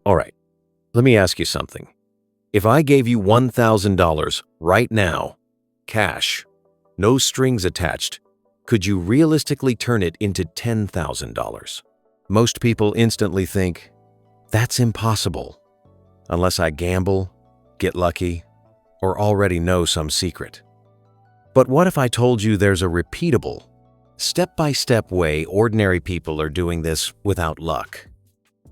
All right, let me ask you something. If I gave you $1,000 right now, cash, no strings attached, could you realistically turn it into $10,000? Most people instantly think, that's impossible, unless I gamble, get lucky, or already know some secret. But what if I told you there's a repeatable, step-by-step way ordinary people are doing this without luck,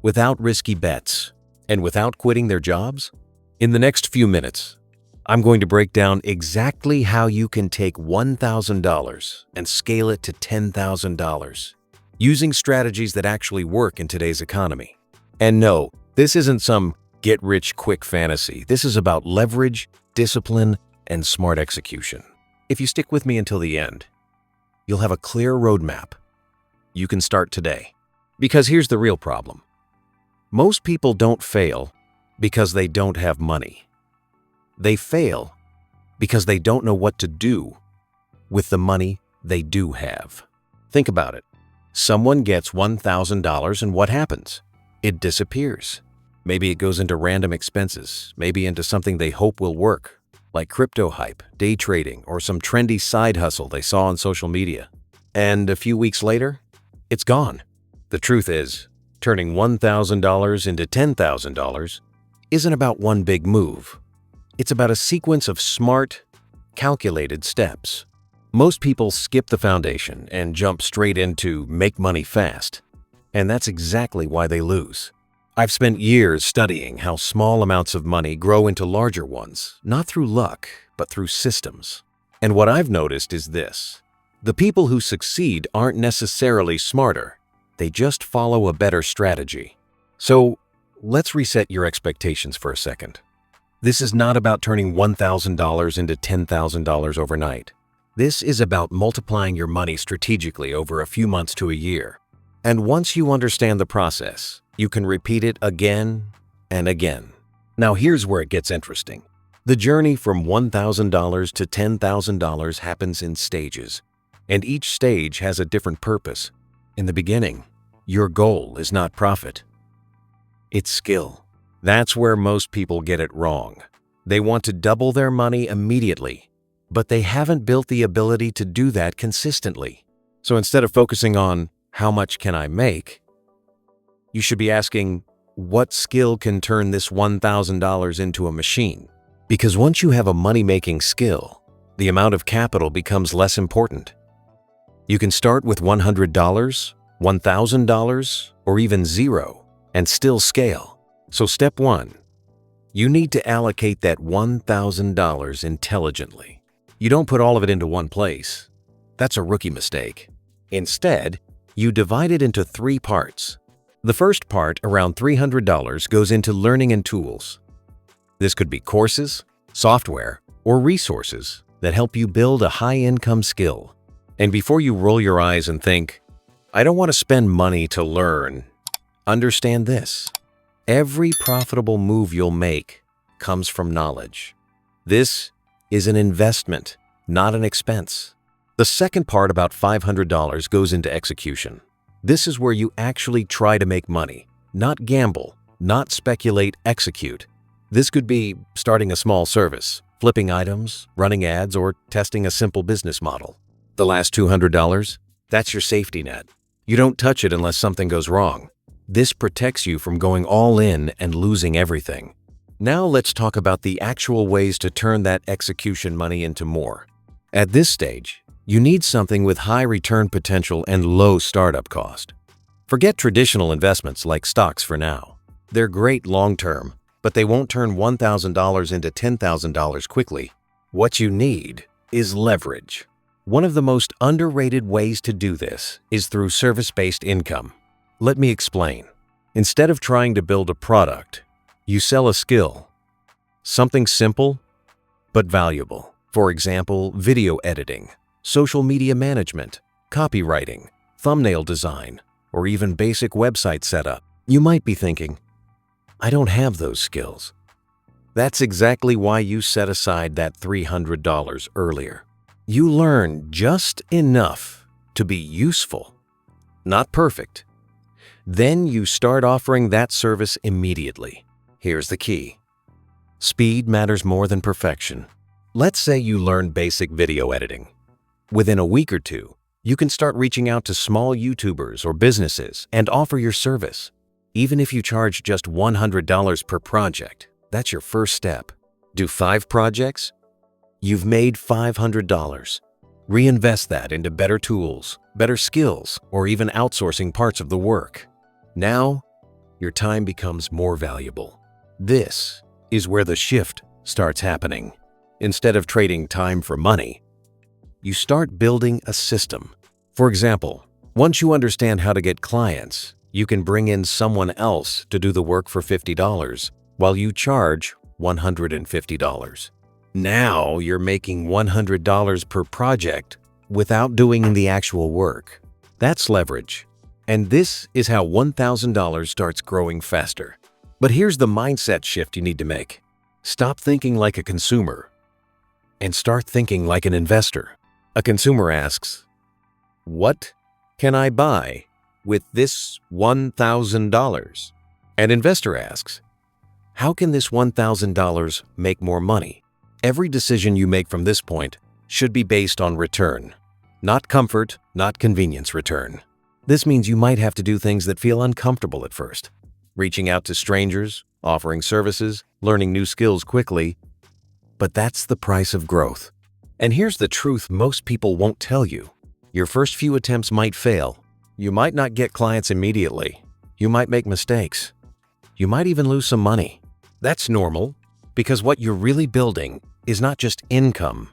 without risky bets, and without quitting their jobs? In the next few minutes, I'm going to break down exactly how you can take $1,000 and scale it to $10,000, using strategies that actually work in today's economy. And no, this isn't some get-rich-quick fantasy. This is about leverage, discipline, and smart execution. If you stick with me until the end, you'll have a clear roadmap. You can start today. Because here's the real problem. Most people don't fail because they don't have money. They fail because they don't know what to do with the money they do have. Think about it. Someone gets $1,000 and what happens? It disappears. Maybe it goes into random expenses, maybe into something they hope will work, like crypto hype, day trading, or some trendy side hustle they saw on social media. And a few weeks later, it's gone. The truth is, turning $1,000 into $10,000 isn't about one big move. It's about a sequence of smart, calculated steps. Most people skip the foundation and jump straight into make money fast. And that's exactly why they lose. I've spent years studying how small amounts of money grow into larger ones, not through luck, but through systems. And what I've noticed is this. The people who succeed aren't necessarily smarter. They just follow a better strategy. So let's reset your expectations for a second. This is not about turning $1,000 into $10,000 overnight. This is about multiplying your money strategically over a few months to a year. And once you understand the process, you can repeat it again and again. Now here's where it gets interesting. The journey from $1,000 to $10,000 happens in stages, and each stage has a different purpose. In the beginning, your goal is not profit. It's skill. That's where most people get it wrong. They want to double their money immediately, but they haven't built the ability to do that consistently. So instead of focusing on how much can I make, you should be asking, what skill can turn this $1,000 into a machine? Because once you have a money-making skill, the amount of capital becomes less important. You can start with $100, $1,000, or even zero, and still scale. So step 1, you need to allocate that $1,000 intelligently. You don't put all of it into one place. That's a rookie mistake. Instead, you divide it into 3 parts. The first part, around $300, goes into learning and tools. This could be courses, software, or resources that help you build a high-income skill. And before you roll your eyes and think, I don't want to spend money to learn, understand this. Every profitable move you'll make comes from knowledge. This is an investment, not an expense. The second part, about $500, goes into execution. This is where you actually try to make money, not gamble, not speculate, execute. This could be starting a small service, flipping items, running ads, or testing a simple business model. The last $200, that's your safety net. You don't touch it unless something goes wrong. This protects you from going all in and losing everything. Now let's talk about the actual ways to turn that execution money into more. At this stage, you need something with high return potential and low startup cost. Forget traditional investments like stocks for now. They're great long-term, but they won't turn $1,000 into $10,000 quickly. What you need is leverage. One of the most underrated ways to do this is through service-based income. Let me explain. Instead of trying to build a product, you sell a skill. Something simple, but valuable. For example, video editing, social media management, copywriting, thumbnail design, or even basic website setup. You might be thinking, I don't have those skills. That's exactly why you set aside that $300 earlier. You learn just enough to be useful, not perfect, Then you start offering that service immediately. Here's the key. Speed matters more than perfection. Let's say you learn basic video editing. Within a week or two, you can start reaching out to small YouTubers or businesses and offer your service. Even if you charge just $100 per project, that's your first step. Do 5 projects? You've made $500. Reinvest that into better tools, better skills, or even outsourcing parts of the work. Now, your time becomes more valuable. This is where the shift starts happening. Instead of trading time for money, you start building a system. For example, once you understand how to get clients, you can bring in someone else to do the work for $50 while you charge $150. Now you're making $100 per project without doing the actual work. That's leverage. And this is how $1,000 starts growing faster. But here's the mindset shift you need to make. Stop thinking like a consumer and start thinking like an investor. A consumer asks, "What can I buy with this $1,000? An investor asks, "How can this $1,000 make more money?" Every decision you make from this point should be based on return, not comfort, not convenience return. This means you might have to do things that feel uncomfortable at first. Reaching out to strangers, offering services, learning new skills quickly. But that's the price of growth. And here's the truth most people won't tell you. Your first few attempts might fail. You might not get clients immediately. You might make mistakes. You might even lose some money. That's normal, because what you're really building is not just income.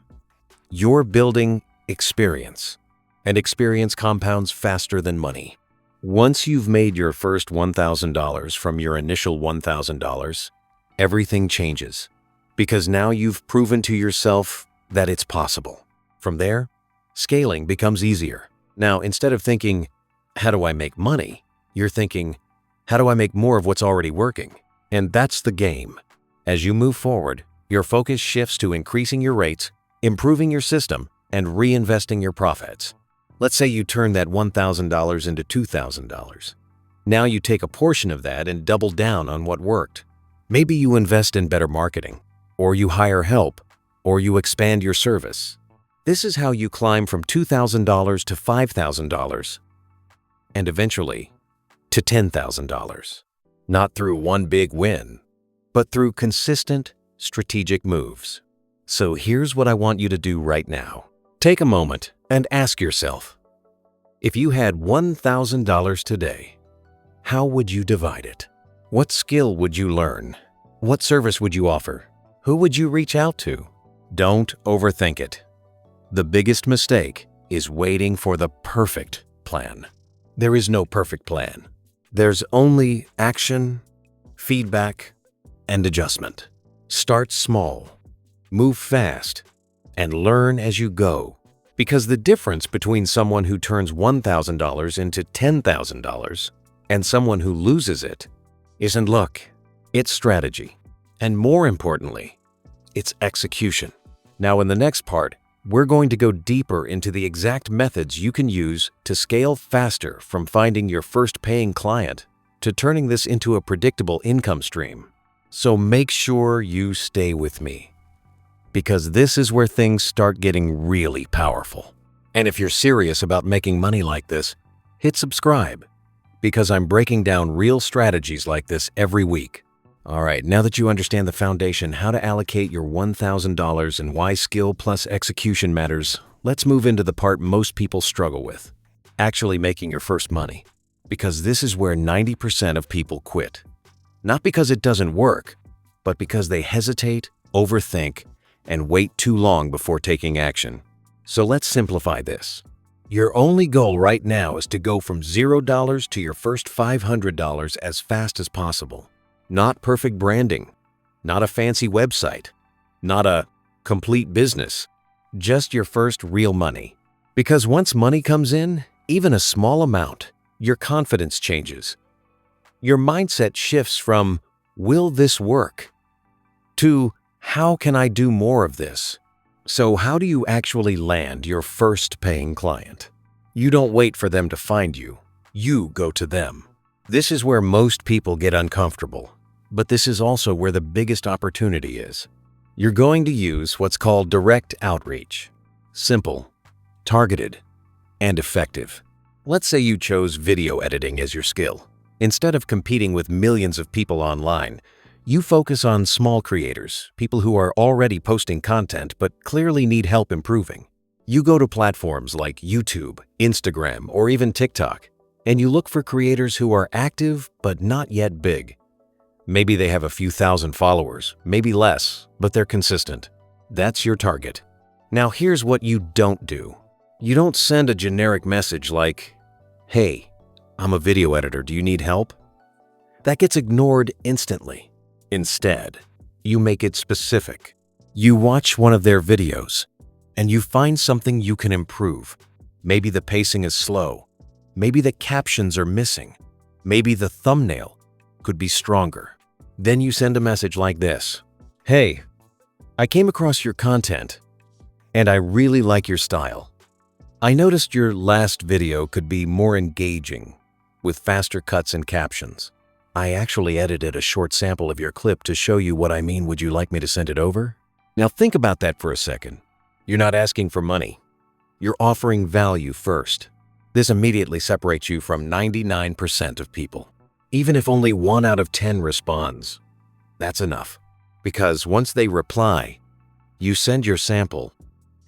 You're building experience. And experience compounds faster than money. Once you've made your first $1,000 from your initial $1,000, everything changes. Because now you've proven to yourself that it's possible. From there, scaling becomes easier. Now, instead of thinking, "How do I make money?" you're thinking, "How do I make more of what's already working?" And that's the game. As you move forward, your focus shifts to increasing your rates, improving your system, and reinvesting your profits. Let's say you turn that $1,000 into $2,000. Now you take a portion of that and double down on what worked. Maybe you invest in better marketing, or you hire help, or you expand your service. This is how you climb from $2,000 to $5,000, and eventually to $10,000. Not through one big win, but through consistent, strategic moves. So here's what I want you to do right now. Take a moment and ask yourself, if you had $1,000 today, how would you divide it? What skill would you learn? What service would you offer? Who would you reach out to? Don't overthink it. The biggest mistake is waiting for the perfect plan. There is no perfect plan. There's only action, feedback, and adjustment. Start small, move fast, and learn as you go. Because the difference between someone who turns $1,000 into $10,000 and someone who loses it isn't luck, it's strategy. And more importantly, it's execution. Now in the next part, we're going to go deeper into the exact methods you can use to scale faster from finding your first paying client to turning this into a predictable income stream. So make sure you stay with me, because this is where things start getting really powerful. And if you're serious about making money like this, hit subscribe, because I'm breaking down real strategies like this every week. All right, now that you understand the foundation, how to allocate your $1,000 and why skill plus execution matters, let's move into the part most people struggle with, actually making your first money. Because this is where 90% of people quit. Not because it doesn't work, but because they hesitate, overthink, and wait too long before taking action. So let's simplify this. Your only goal right now is to go from $0 to your first $500 as fast as possible. Not perfect branding, not a fancy website, not a complete business, just your first real money. Because once money comes in, even a small amount, your confidence changes. Your mindset shifts from, "Will this work?" to, "How can I do more of this?" So how do you actually land your first paying client? You don't wait for them to find you. You go to them. This is where most people get uncomfortable, but this is also where the biggest opportunity is. You're going to use what's called direct outreach. Simple, targeted, and effective. Let's say you chose video editing as your skill. Instead of competing with millions of people online, you focus on small creators, people who are already posting content but clearly need help improving. You go to platforms like YouTube, Instagram, or even TikTok, and you look for creators who are active but not yet big. Maybe they have a few thousand followers, maybe less, but they're consistent. That's your target. Now here's what you don't do. You don't send a generic message like, "Hey, I'm a video editor, do you need help?" That gets ignored instantly. Instead, you make it specific. You watch one of their videos, and you find something you can improve. Maybe the pacing is slow. Maybe the captions are missing. Maybe the thumbnail could be stronger. Then you send a message like this: "Hey, I came across your content, and I really like your style. I noticed your last video could be more engaging, with faster cuts and captions. I actually edited a short sample of your clip to show you what I mean. Would you like me to send it over?" Now think about that for a second. You're not asking for money. You're offering value first. This immediately separates you from 99% of people. Even if only 1 out of 10 responds, that's enough. Because once they reply, you send your sample,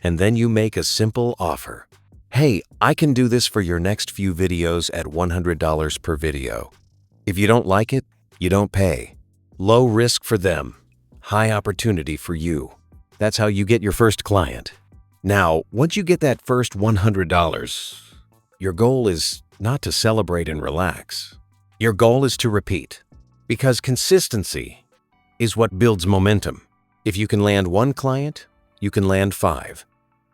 and then you make a simple offer. "Hey, I can do this for your next few videos at $100 per video. If you don't like it, you don't pay. Low risk for them, high opportunity for you." That's how you get your first client. Now, once you get that first $100, your goal is not to celebrate and relax. Your goal is to repeat, because consistency is what builds momentum. If you can land 1 client, you can land 5.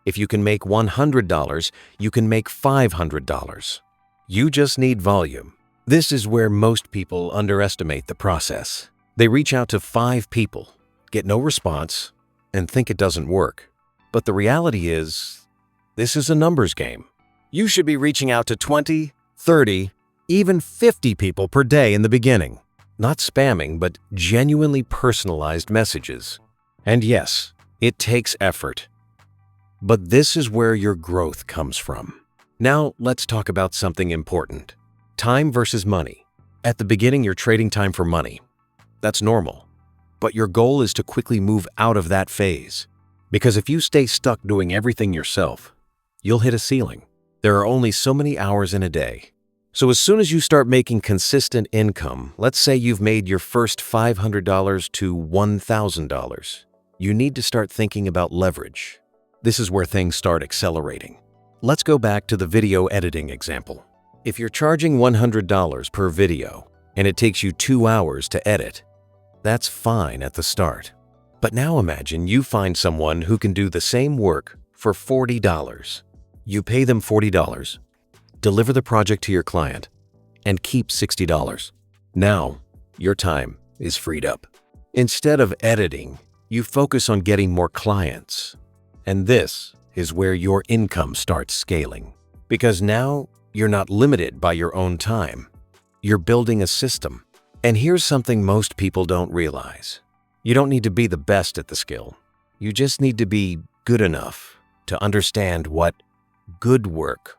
If you can make $100, you can make $500. You just need volume. This is where most people underestimate the process. They reach out to 5 people, get no response, and think it doesn't work. But the reality is, this is a numbers game. You should be reaching out to 20, 30, even 50 people per day in the beginning. Not spamming, but genuinely personalized messages. And yes, it takes effort. But this is where your growth comes from. Now, let's talk about something important. Time versus money. At the beginning, you're trading time for money. That's normal. But your goal is to quickly move out of that phase. Because if you stay stuck doing everything yourself, you'll hit a ceiling. There are only so many hours in a day. So as soon as you start making consistent income, let's say you've made your first $500 to $1,000, you need to start thinking about leverage. This is where things start accelerating. Let's go back to the video editing example. If you're charging $100 per video and it takes you 2 hours to edit, that's fine at the start. But now imagine you find someone who can do the same work for $40. You pay them $40, deliver the project to your client, and keep $60. Now, your time is freed up. Instead of editing, you focus on getting more clients. And this is where your income starts scaling. Because now, you're not limited by your own time. You're building a system. And here's something most people don't realize. You don't need to be the best at the skill. You just need to be good enough to understand what good work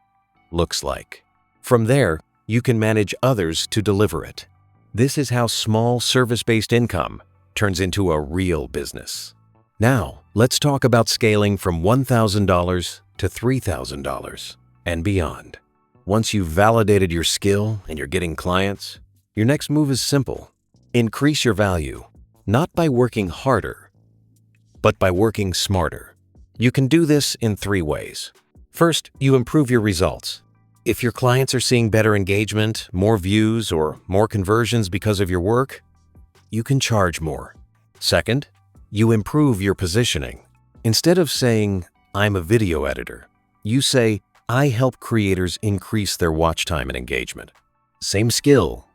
looks like. From there, you can manage others to deliver it. This is how small service-based income turns into a real business. Now, let's talk about scaling from $1,000 to $3,000 and beyond. Once you've validated your skill and you're getting clients, your next move is simple. Increase your value, not by working harder, but by working smarter. You can do this in 3 ways. First, you improve your results. If your clients are seeing better engagement, more views, or more conversions because of your work, you can charge more. Second, you improve your positioning. Instead of saying, "I'm a video editor," you say, "I help creators increase their watch time and engagement." Same skill,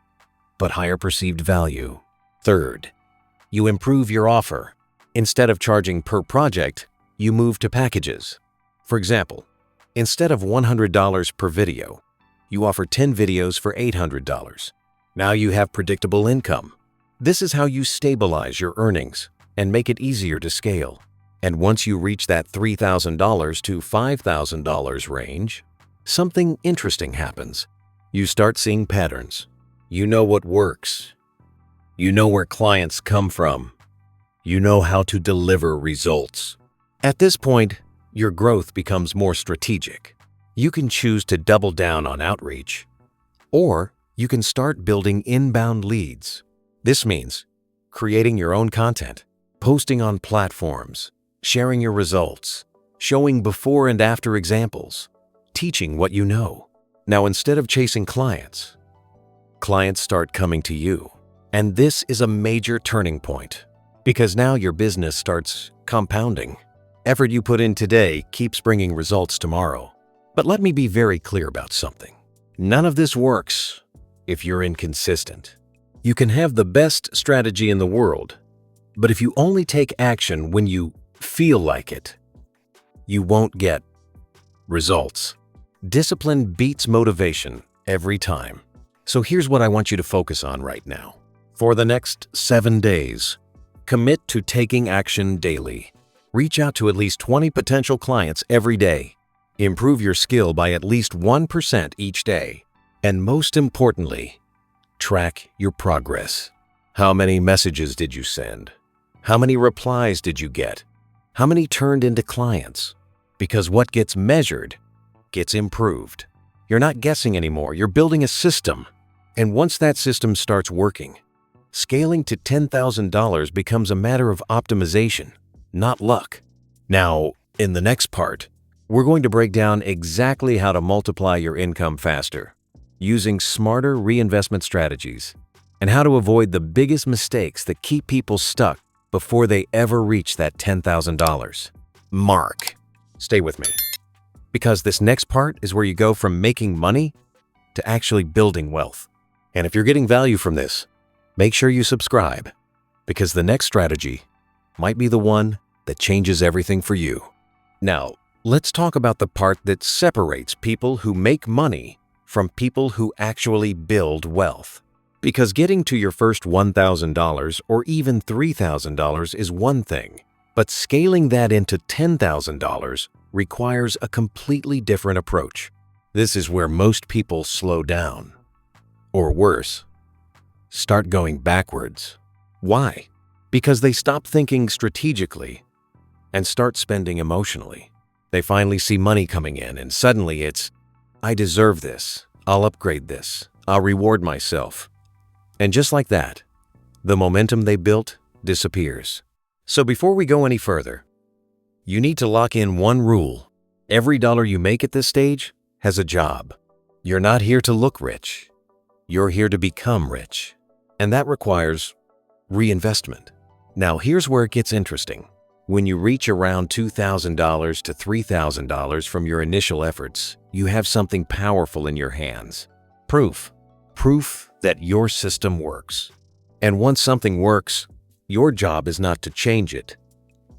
but higher perceived value. Third, you improve your offer. Instead of charging per project, you move to packages. For example, instead of $100 per video, you offer 10 videos for $800. Now you have predictable income. This is how you stabilize your earnings and make it easier to scale. And once you reach that $3,000 to $5,000 range, something interesting happens. You start seeing patterns. You know what works. You know where clients come from. You know how to deliver results. At this point, your growth becomes more strategic. You can choose to double down on outreach, or you can start building inbound leads. This means creating your own content, posting on platforms, sharing your results, showing before and after examples, teaching what you know. Now, instead of chasing clients start coming to you. And this is a major turning point, because now your business starts compounding. Effort you put in today keeps bringing results tomorrow. But let me be very clear about something. None of this works if you're inconsistent. You can have the best strategy in the world, but if you only take action when you feel like it, you won't get results. Discipline beats motivation every time. So here's what I want you to focus on right now. For the next 7 days, commit to taking action daily. Reach out to at least 20 potential clients every day. Improve your skill by at least 1% each day. And most importantly, track your progress. How many messages did you send? How many replies did you get? How many turned into clients? Because what gets measured gets improved. You're not guessing anymore, you're building a system. And once that system starts working, scaling to $10,000 becomes a matter of optimization, not luck. Now, in the next part, we're going to break down exactly how to multiply your income faster, using smarter reinvestment strategies, and how to avoid the biggest mistakes that keep people stuck before they ever reach that $10,000 mark. Stay with me, because this next part is where you go from making money to actually building wealth. And if you're getting value from this, make sure you subscribe, because the next strategy might be the one that changes everything for you. Now, let's talk about the part that separates people who make money from people who actually build wealth. Because getting to your first $1,000 or even $3,000 is one thing, but scaling that into $10,000 requires a completely different approach. This is where most people slow down. Or worse, start going backwards. Why? Because they stop thinking strategically and start spending emotionally. They finally see money coming in and suddenly it's, I deserve this, I'll upgrade this, I'll reward myself. And just like that, the momentum they built disappears. So before we go any further, you need to lock in one rule. Every dollar you make at this stage has a job. You're not here to look rich. You're here to become rich. And that requires reinvestment. Now here's where it gets interesting. When you reach around $2,000 to $3,000 from your initial efforts, you have something powerful in your hands. Proof that your system works. And once something works, your job is not to change it.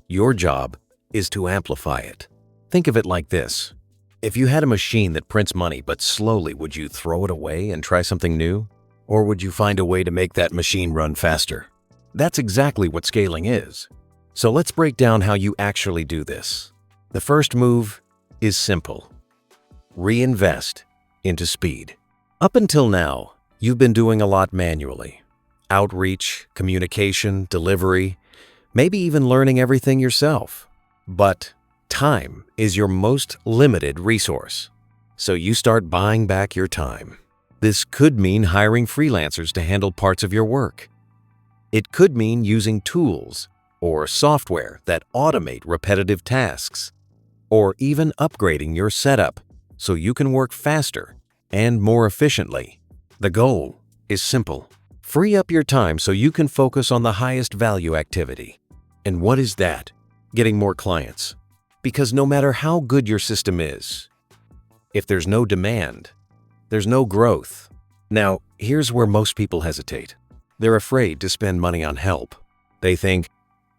Your job is to amplify it. Think of it like this. If you had a machine that prints money but slowly, would you throw it away and try something new? Or would you find a way to make that machine run faster? That's exactly what scaling is. So let's break down how you actually do this. The first move is simple. Reinvest into speed. Up until now, you've been doing a lot manually. Outreach, communication, delivery, maybe even learning everything yourself. But time is your most limited resource. So you start buying back your time. This could mean hiring freelancers to handle parts of your work. It could mean using tools or software that automate repetitive tasks, or even upgrading your setup so you can work faster and more efficiently. The goal is simple. Free up your time so you can focus on the highest value activity. And what is that? Getting more clients. Because no matter how good your system is, if there's no demand, there's no growth. Now, here's where most people hesitate. They're afraid to spend money on help. They think,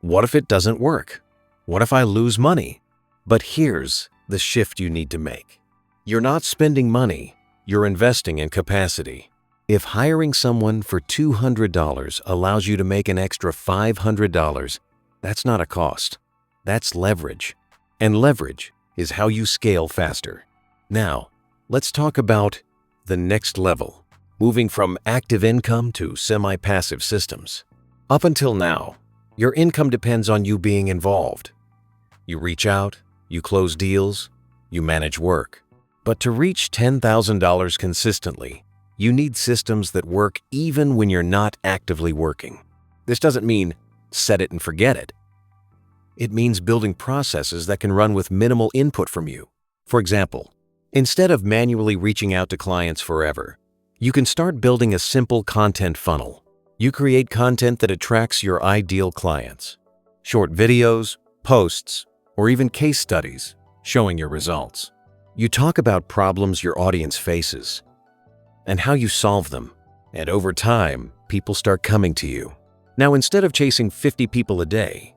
what if it doesn't work? What if I lose money? But here's the shift you need to make. You're not spending money, you're investing in capacity. If hiring someone for $200 allows you to make an extra $500, that's not a cost. That's leverage. And leverage is how you scale faster. Now, let's talk about the next level, moving from active income to semi-passive systems. Up until now, your income depends on you being involved. You reach out, you close deals, you manage work. But to reach $10,000 consistently, you need systems that work even when you're not actively working. This doesn't mean set it and forget it. It means building processes that can run with minimal input from you. For example, instead of manually reaching out to clients forever, you can start building a simple content funnel. You create content that attracts your ideal clients. Short videos, posts, or even case studies showing your results. You talk about problems your audience faces and how you solve them. And over time, people start coming to you. Now, instead of chasing 50 people a day,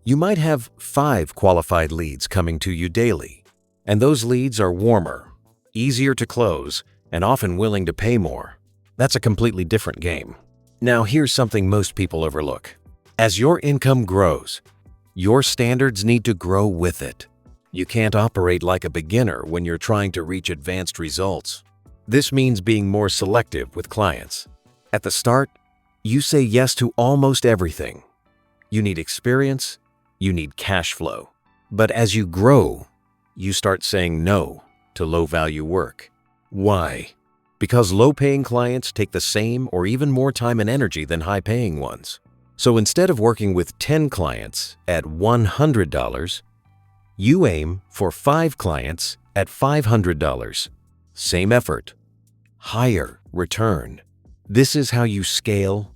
you might have 5 qualified leads coming to you daily. And those leads are warmer, easier to close, and often willing to pay more. That's a completely different game. Now, here's something most people overlook. As your income grows, your standards need to grow with it. You can't operate like a beginner when you're trying to reach advanced results. This means being more selective with clients. At the start, you say yes to almost everything. You need experience, you need cash flow. But as you grow, you start saying no to low-value work. Why? Because low-paying clients take the same or even more time and energy than high-paying ones. So instead of working with 10 clients at $100, you aim for 5 clients at $500. Same effort, higher return. This is how you scale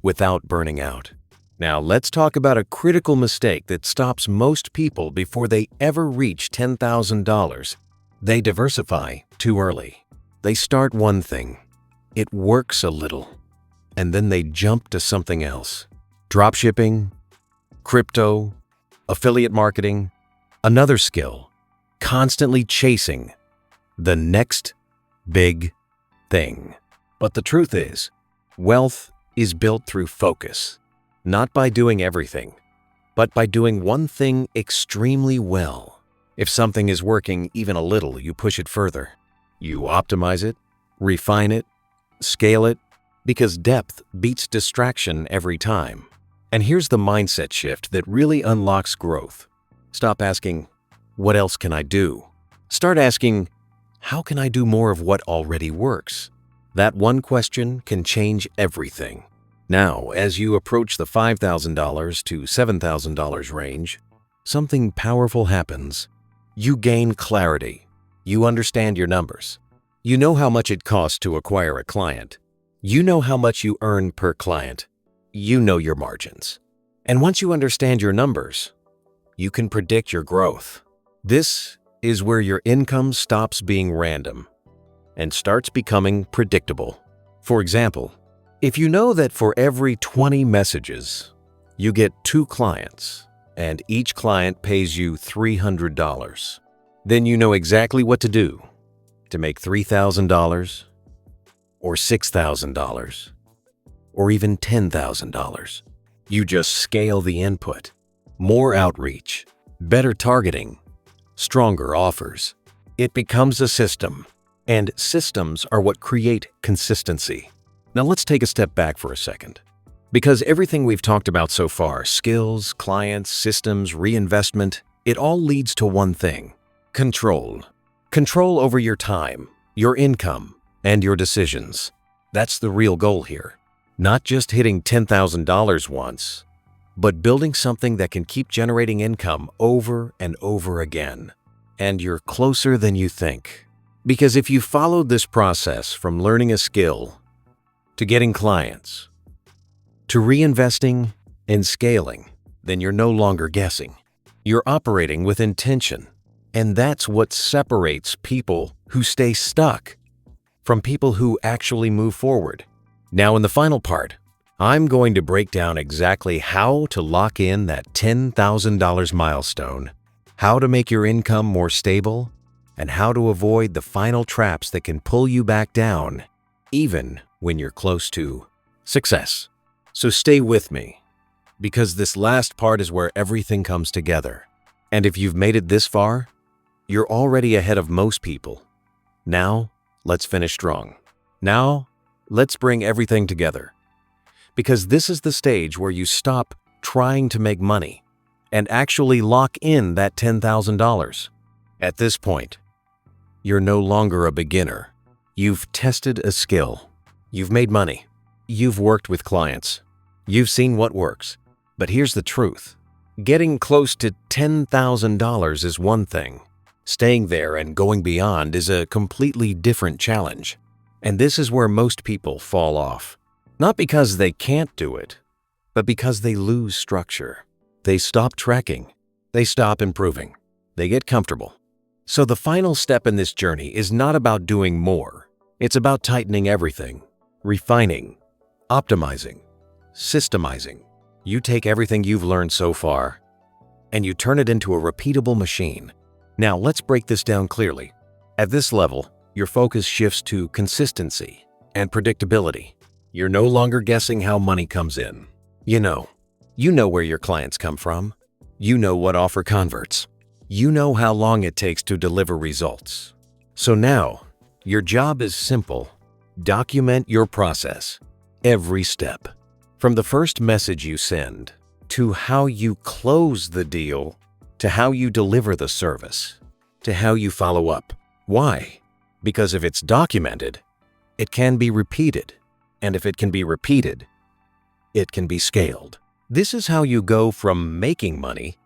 without burning out. Now, let's talk about a critical mistake that stops most people before they ever reach $10,000. They diversify too early. They start one thing, it works a little, and then they jump to something else. Dropshipping, crypto, affiliate marketing, another skill, constantly chasing the next big thing. But the truth is, wealth is built through focus, not by doing everything, but by doing one thing extremely well. If something is working even a little, you push it further. You optimize it, refine it, scale it, because depth beats distraction every time. And here's the mindset shift that really unlocks growth. Stop asking, what else can I do? Start asking, how can I do more of what already works? That one question can change everything. Now, as you approach the $5,000 to $7,000 range, something powerful happens. You gain clarity. You understand your numbers. You know how much it costs to acquire a client. You know how much you earn per client. You know your margins. And once you understand your numbers, you can predict your growth. This is where your income stops being random and starts becoming predictable. For example, if you know that for every 20 messages, you get 2 clients and each client pays you $300, then you know exactly what to do to make $3,000 or $6,000 or even $10,000. You just scale the input, more outreach, better targeting, stronger offers. It becomes a system, and systems are what create consistency. Now let's take a step back for a second. Because everything we've talked about so far, skills, clients, systems, reinvestment, it all leads to one thing: control. Control over your time, your income, and your decisions. That's the real goal here. Not just hitting $10,000 once, but building something that can keep generating income over and over again. And you're closer than you think. Because if you followed this process from learning a skill to getting clients, to reinvesting and scaling, then you're no longer guessing. You're operating with intention. And that's what separates people who stay stuck from people who actually move forward. Now, in the final part, I'm going to break down exactly how to lock in that $10,000 milestone, how to make your income more stable, and how to avoid the final traps that can pull you back down even when you're close to success. So stay with me, because this last part is where everything comes together. And if you've made it this far, you're already ahead of most people. Now, let's finish strong. Now, let's bring everything together. Because this is the stage where you stop trying to make money and actually lock in that $10,000. At this point, you're no longer a beginner. You've tested a skill. You've made money. You've worked with clients. You've seen what works. But here's the truth. Getting close to $10,000 is one thing. Staying there and going beyond is a completely different challenge. And this is where most people fall off. Not because they can't do it, but because they lose structure. They stop tracking. They stop improving. They get comfortable. So the final step in this journey is not about doing more. It's about tightening everything, refining, optimizing, systemizing. You take everything you've learned so far, and you turn it into a repeatable machine. Now let's break this down clearly. At this level, your focus shifts to consistency and predictability. You're no longer guessing how money comes in. You know where your clients come from. You know what offer converts. You know how long it takes to deliver results. So now, your job is simple. Document your process, every step. From the first message you send, to how you close the deal, to how you deliver the service, to how you follow up. Why? Because if it's documented, it can be repeated. And if it can be repeated, it can be scaled. This is how you go from making money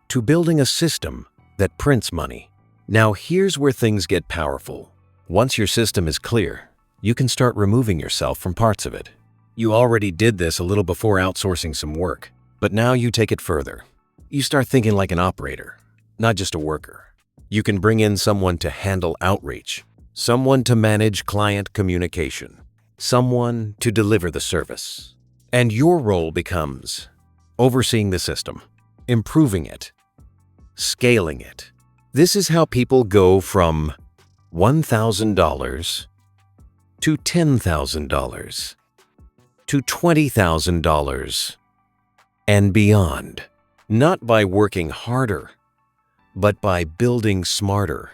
to building a system that prints money. Now here's where things get powerful. Once your system is clear, you can start removing yourself from parts of it. You already did this a little before outsourcing some work, but now you take it further. You start thinking like an operator, not just a worker. You can bring in someone to handle outreach, someone to manage client communication, someone to deliver the service. And your role becomes overseeing the system, improving it, scaling it. This is how people go from $1,000 to $10,000 to $20,000 and beyond. Not by working harder, but by building smarter.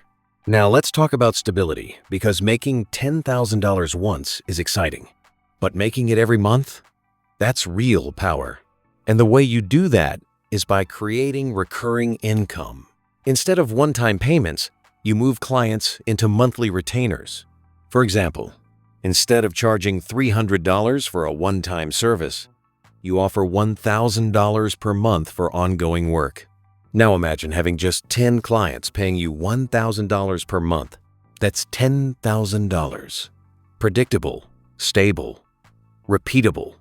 Now let's talk about stability, because making $10,000 once is exciting, but making it every month? That's real power. And the way you do that is by creating recurring income. Instead of one-time payments, you move clients into monthly retainers. For example, instead of charging $300 for a one-time service, you offer $1,000 per month for ongoing work. Now imagine having just 10 clients paying you $1,000 per month. That's $10,000. Predictable, stable, repeatable.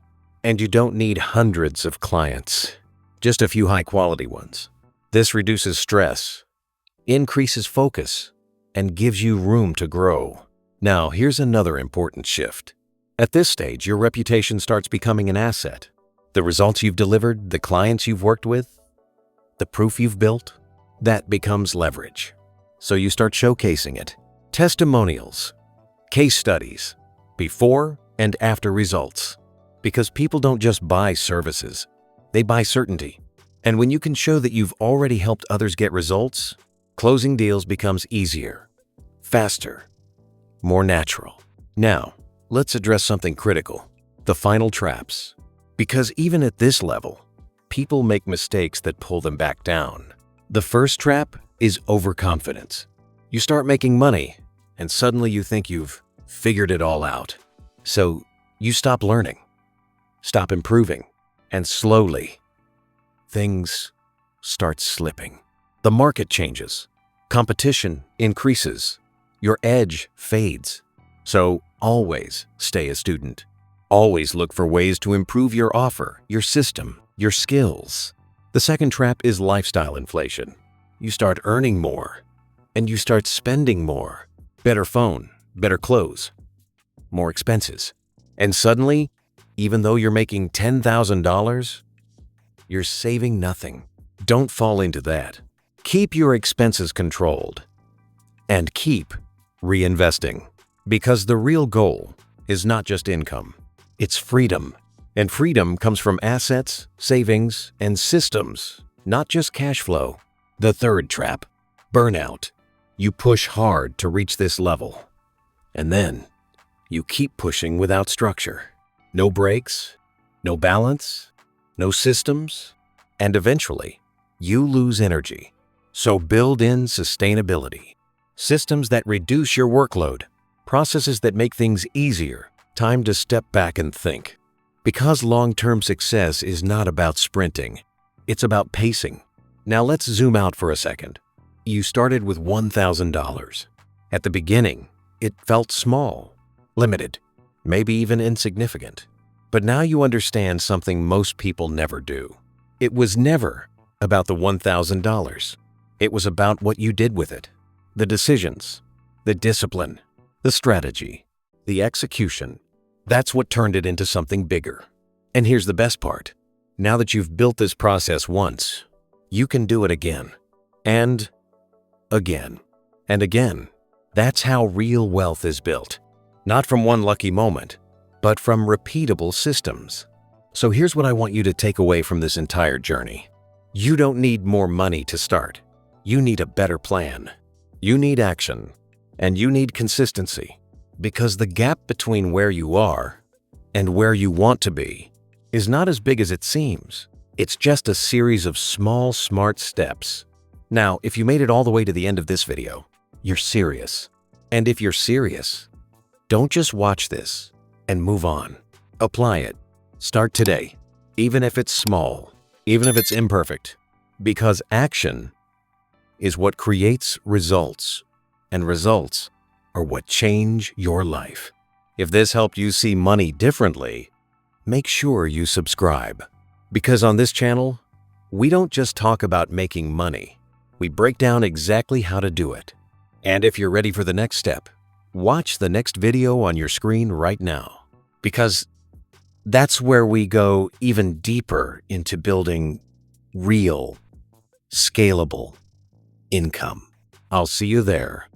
And you don't need hundreds of clients, just a few high-quality ones. This reduces stress, increases focus, and gives you room to grow. Now, here's another important shift. At this stage, your reputation starts becoming an asset. The results you've delivered, the clients you've worked with, the proof you've built, that becomes leverage. So you start showcasing it. Testimonials, case studies, before and after results. Because people don't just buy services, they buy certainty. And when you can show that you've already helped others get results, closing deals becomes easier, faster, more natural. Now, let's address something critical, the final traps. Because even at this level, people make mistakes that pull them back down. The first trap is overconfidence. You start making money, and suddenly you think you've figured it all out. So you stop learning, stop improving, and slowly, things start slipping. The market changes, competition increases, your edge fades. So always stay a student. Always look for ways to improve your offer, your system, your skills. The second trap is lifestyle inflation. You start earning more, and you start spending more. Better phone, better clothes, more expenses. And suddenly, even though you're making $10,000, you're saving nothing. Don't fall into that. Keep your expenses controlled and keep reinvesting, because the real goal is not just income. It's freedom. And freedom comes from assets, savings, and systems, not just cash flow. The third trap, burnout. You push hard to reach this level. And then you keep pushing without structure. No breaks, no balance, no systems, and eventually you lose energy. So build in sustainability. Systems that reduce your workload, processes that make things easier, time to step back and think. Because long-term success is not about sprinting, it's about pacing. Now let's zoom out for a second. You started with $1,000. At the beginning, it felt small, limited, maybe even insignificant. But now you understand something most people never do. It was never about the $1,000. It was about what you did with it. The decisions, the discipline, the strategy, the execution. That's what turned it into something bigger. And here's the best part. Now that you've built this process once, you can do it again. And again. And again. That's how real wealth is built. Not from one lucky moment, but from repeatable systems. So here's what I want you to take away from this entire journey. You don't need more money to start. You need a better plan. You need action. And you need consistency. Because the gap between where you are and where you want to be is not as big as it seems. It's just a series of small, smart steps. Now, if you made it all the way to the end of this video, you're serious. And if you're serious, don't just watch this and move on. Apply it. Start today, even if it's small, even if it's imperfect, because action is what creates results, and results are what change your life. If this helped you see money differently, make sure you subscribe. Because on this channel, we don't just talk about making money. We break down exactly how to do it. And if you're ready for the next step, watch the next video on your screen right now. Because that's where we go even deeper into building real, scalable income. I'll see you there.